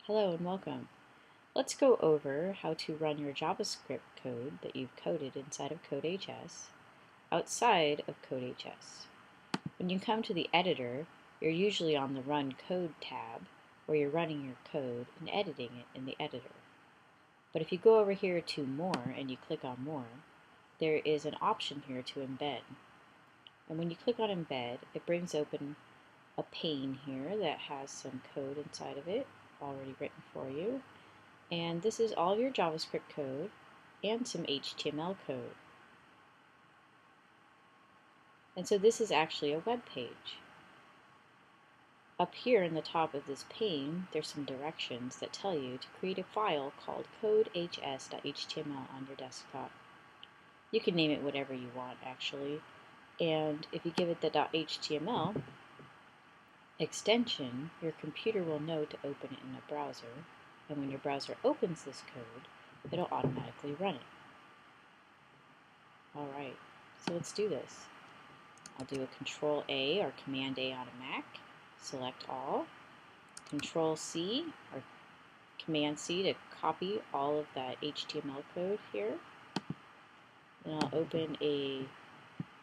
Hello and welcome. Let's go over how to run your JavaScript code that you've coded inside of CodeHS outside of CodeHS. When you come to the editor, you're usually on the Run Code tab where you're running your code and editing it in the editor. But if you go over here to More and you click on More, there is an option here to embed. And when you click on Embed, it brings open a pane here that has some code inside of it already written for you. And this is all of your JavaScript code and some HTML code. And so this is actually a web page. Up here in the top of this pane, there's some directions that tell you to create a file called codehs.html on your desktop. You can name it whatever you want actually. And if you give it the .html extension, your computer will know to open it in a browser. And when your browser opens this code, it'll automatically run it. Alright, so let's do this. I'll do a Control A or Command A on a Mac, select all, Control C or Command C to copy all of that HTML code here. Then I'll open a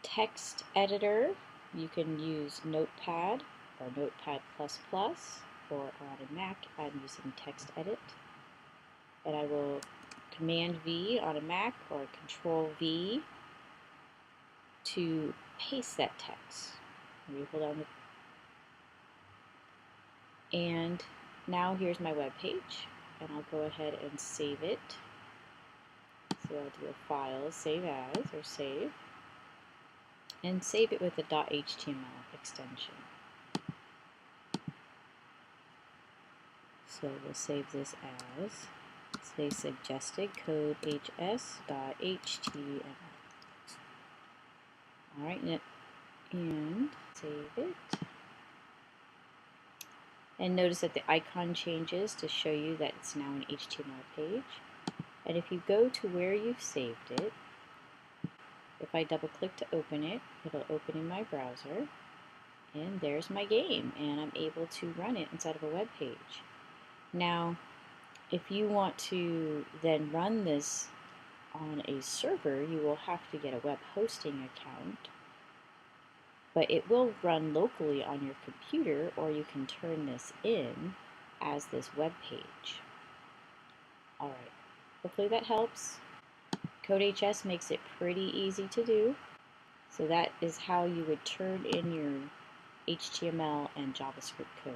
text editor. You can use Notepad or Notepad++, or on a Mac I'm using TextEdit. And I will Command V on a Mac or Control V to paste that text. And now here's my web page, and I'll go ahead and save it. So I'll do a file, save as, or save, and save it with a .html extension. So we'll save this as, they suggested, codehs.html. Alright, and save it. And notice that the icon changes to show you that it's now an HTML page. And if you go to where you've saved it, if I double click to open it, it'll open in my browser. And there's my game, and I'm able to run it inside of a web page. Now, if you want to then run this on a server, you will have to get a web hosting account. But it will run locally on your computer, or you can turn this in as this web page. Alright, hopefully that helps. CodeHS makes it pretty easy to do. So that is how you would turn in your HTML and JavaScript code.